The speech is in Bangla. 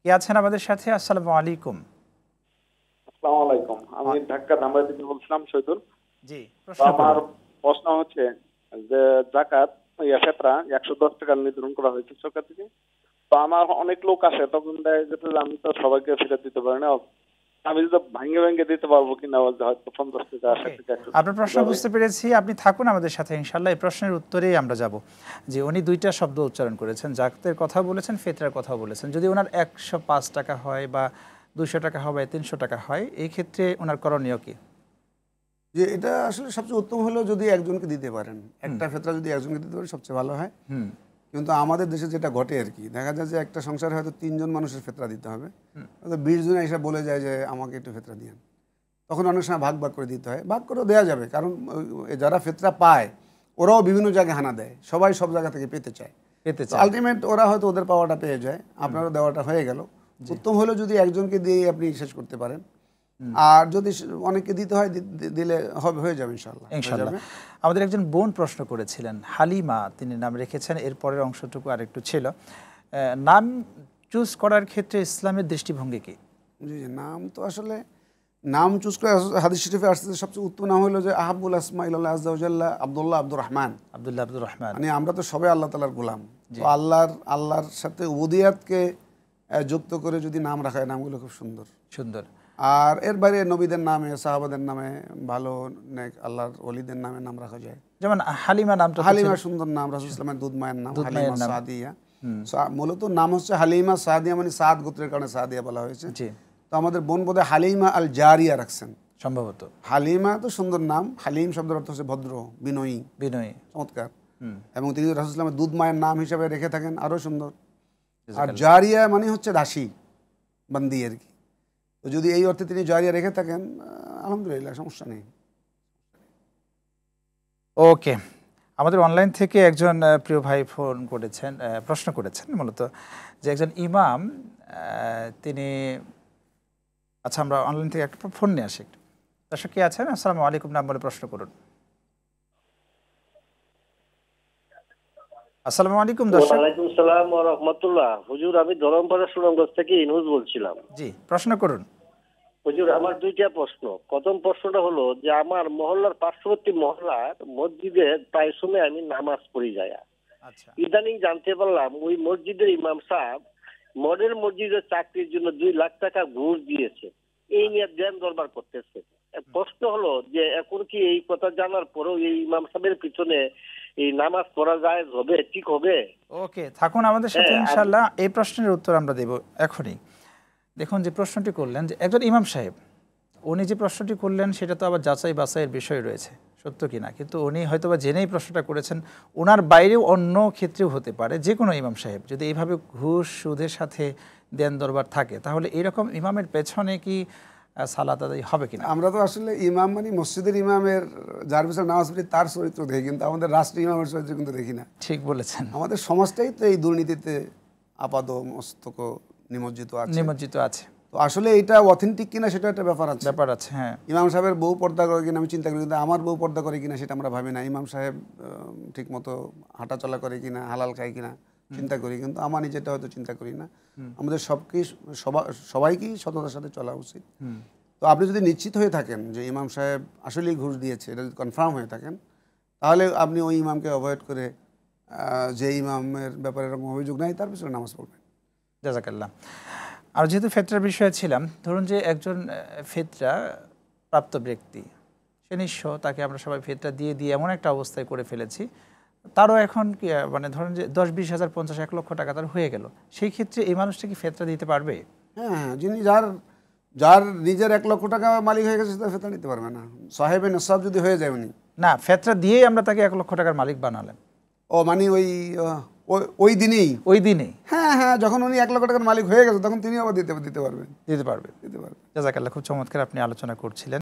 কে আছেন আমাদের সাথে? আসসালামু আলাইকুম। আসসালামু আলাইকুম। আমি ঢাকা ধামরাই থেকে বলছিলাম, শহীদুল। জি, তো প্রশ্ন আমার করুন। প্রশ্ন হচ্ছে যে জাকাত ফেতরা 110 টাকা নির্ধারণ করা হয়েছে সরকার থেকে। তো আমার অনেক লোক আসে, তখন দেখা যেত যে আমি তো সবাইকে ফেরত দিতে পারি না। আমি যদি ভাঙে ভাঙে দিতে পারবো কিনা, বলতে হয়তো 50 টাকা, ওকে, 60 টাকা, আপনার প্রশ্ন বুঝতে পেরেছি। আপনি থাকুন আমাদের সাথে, ইনশাল্লাহ এই প্রশ্নের উত্তরেই আমরা যাব। যে উনি দুইটা শব্দ উচ্চারণ করেছেন, জাকাতের কথা বলেছেন, ফিতরার কথা বলেছেন। যদি ওনার 105 টাকা হয় বা 200 টাকা হয়, 300 টাকা হয়, এই ক্ষেত্রে ওনার করণীয় কি? যে এটা আসলে সবচেয়ে উত্তম হলো যদি একজনকে দিতে পারেন, একটা ফেতরা যদি একজনকে দিতে পারেন সবচেয়ে ভালো হয়। কিন্তু আমাদের দেশে যেটা ঘটে আর কি, দেখা যায় যে একটা সংসারে হয়তো 3 জন মানুষের ফেতরা দিতে হবে, হয়তো 20 জন এসে বলে যায় যে আমাকে একটু ফেতরা দিন। তখন অনেক সময় ভাগ ভাগ করে দিতে হয়, ভাগ করেও দেওয়া যাবে, কারণ যারা ফেতরা পায় ওরাও বিভিন্ন জায়গায় হানা দেয়, সবাই সব জায়গা থেকে পেতে চায়। আলটিমেট ওরা হয়তো ওদের পাওয়াটা পেয়ে যায়, আপনারও দেওয়াটা হয়ে গেল। উত্তম হলো যদি একজনকে দিয়ে আপনি শেষ করতে পারেন, আর যদি অনেককে দিতে হয় দিলে হবে, হয়ে যাবে ইনশাআল্লাহ। আমাদের একজন বোন প্রশ্ন করেছিলেন, হালিমা তিনি নাম রেখেছেন, এর পরের অংশটুকু আরেকটু ছিল। নাম চুজ করার ক্ষেত্রে ইসলামের দৃষ্টিভঙ্গি কি? জি, নাম তো আসলে নাম চুজ করে হাদিস শরীফে আসছে সবচেয়ে উত্তম নাম হলো যে আহাবুল আসমা ইল্লাল্লাহ আযজা ওয়া জাল্লা আব্দুল্লাহ আব্দুর রহমান। আব্দুল্লাহ আব্দুর রহমান, মানে আমরা তো সবাই আল্লাহ তাআলার গোলাম, তো আল্লাহর সাথে উবুদিয়াতকে যুক্ত করে যদি নাম রাখা হয়, নামগুলো খুব সুন্দর সুন্দর। আর এর বাইরে নবীদের নামে, সাহাবাদের নামে, ভালো নেক আল্লাহর ওলিদের নামে নাম রাখা যায়। যেমন হালিমা নামটা, হালিমা সুন্দর নাম, রাসূল সাল্লাল্লাহু আলাইহি ওয়াসাল্লামের দুধ মায়ের নাম হালিমা সাদিয়া। মূলত নাম হচ্ছে হালিমা সাদিয়া, মানে সাদ গোত্রের কারণে সাদিয়া বলা হয়েছে। তো আমাদের বোন বোধহয় হালিমা আল জারিয়া রাখছেন সম্ভবত। হালিমা তো সুন্দর নাম, হালিম শব্দের অর্থ হচ্ছে ভদ্র, বিনয়ী, চমৎকার। এবং তিনি রাসূল সাল্লাল্লাহু আলাইহি ওয়াসাল্লামের দুধ মায়ের নাম হিসাবে রেখে থাকেন, আরো সুন্দর। আর জারিয়া মানে হচ্ছে দাসী, বান্দি আর কি। তো যদি এই অর্থে তিনি জারিয়া রেখে থাকেন, আলহামদুলিল্লাহ, সমস্যা নেই। ওকে, আমাদের অনলাইন থেকে একজন প্রিয় ভাই ফোন করেছেন, প্রশ্ন করেছেন মূলত যে একজন ইমাম তিনি, আচ্ছা আমরা অনলাইন থেকে একটা ফোন নিয়ে আসি। দর্শক কে আছেন? আসসালামু আলাইকুম, নাম বলে প্রশ্ন করুন। আসসালামু আলাইকুম দর্শক। ওয়ালাইকুম সালাম ওয়া রাহমাতুল্লাহ। হুজুর, আমি ধরমপাড়া সুনামগঞ্জ থেকে ইনুজ বলছিলাম। জি, প্রশ্ন করুন। হুজুর, আমার দুইটা প্রশ্ন। প্রথম প্রশ্নটা হলো যে আমার মহল্লার পার্শ্ববর্তী মহল্লার মসজিদে প্রায় সময় আমি নামাজ পড়ি যাই। আচ্ছা, ইদানিং জানতে পারলাম ওই মসজিদের ইমাম সাহেব মডেল মসজিদের চাকরির জন্য 2 লাখ টাকা ঘুষ দিয়েছে, এই নিয়ে ধ্যান দরবার করতেছে। প্রশ্ন হলো যে এখন কি এই কথা জানার পরেও এই ইমাম সাহেবের পিছনে এই নামাজ পড়া যায় হবে, ঠিক হবে? ওকে, থাকুন আমাদের সাথে, ইনশাআল্লাহ এই প্রশ্নের উত্তর আমরা দেব এখনই। দেখুন, যে প্রশ্নটি করলেন যে একজন ইমাম সাহেব, উনি যে প্রশ্নটি করলেন সেটা তো আবার যাচাই বাছাইয়ের বিষয় রয়েছে, সত্য কিনা। কিন্তু উনি হয়তো বা জেনেই প্রশ্নটা করেছেন, ওনার বাইরেও অন্য ক্ষেত্রেও হতে পারে। যে কোনো ইমাম সাহেব যদি এইভাবে ঘুষ সুদের সাথে দেন দরবার থাকে, তাহলে এরকম ইমামের পেছনে কি সালাত আদায় হবে কিনা? আমরা তো আসলে ইমাম মানে মসজিদের ইমামের যার পিছনে নামাজ পড়ি তার চরিত্র দেখি, কিন্তু আমাদের রাষ্ট্রীয় ইমামের চরিত্র কিন্তু দেখি না। ঠিক বলেছেন। আমাদের সমাজটাই তো এই দুর্নীতিতে আপাদ মস্তক নিমজ্জিত আছে। তো আসলে এটা অথেন্টিক কিনা সেটা একটা ব্যাপার আছে। হ্যাঁ, ইমাম সাহেবের বউ পর্দা করে কিনা আমি চিন্তা করি, কিন্তু আমার বউ পর্দা করে কিনা সেটা আমরা ভাবি না। ইমাম সাহেব ঠিক মতো হাঁটাচলা করে কিনা, হালাল খায় কিনা চিন্তা করি, কিন্তু আমার নিজেটা হয়তো চিন্তা করি না। আমাদের সবাইকেই সততার সাথে চলা উচিত। তো আপনি যদি নিশ্চিত হয়ে থাকেন যে ইমাম সাহেব আসলেই ঘুষ দিয়েছে, এটা যদি কনফার্ম হয়ে থাকেন, তাহলে আপনি ওই ইমামকে অ্যাভয়েড করে যে ইমামের ব্যাপারে এরকম অভিযোগ নাই তার পিছনে নামাজ পড়বেন। জাযাকাল্লাহ। আর যেহেতু ফেতরার বিষয়ে ছিলাম, ধরুন যে একজন ফেতরা প্রাপ্ত ব্যক্তি, সে নিঃস্ব, তাকে আমরা সবাই ফেতরা দিয়ে এমন একটা অবস্থায় করে ফেলেছি, তারও এখন কি মানে ধরুন যে 10-20 হাজার 50-1 লক্ষ টাকা তার হয়ে গেল, সেই ক্ষেত্রে এই মানুষটা কি ফেতরা দিতে পারবে? হ্যাঁ, যিনি যার নিজের 1 লক্ষ টাকা মালিক হয়ে গেছে তার ফেতরা নিতে পারবে না। সাহেবে নসাব যদি হয়ে যায় উনি, না, ফেতরা দিয়েই আমরা তাকে 1 লক্ষ টাকার মালিক বানালেন। ও মানে ওই দিনেই হ্যাঁ, যখন উনি 1 লক্ষ টাকার মালিক হয়ে গেছে তখন তিনি আবার দিতে পারবেন। জাযাকাল্লাহ, খুব চমৎকার আপনি আলোচনা করছিলেন।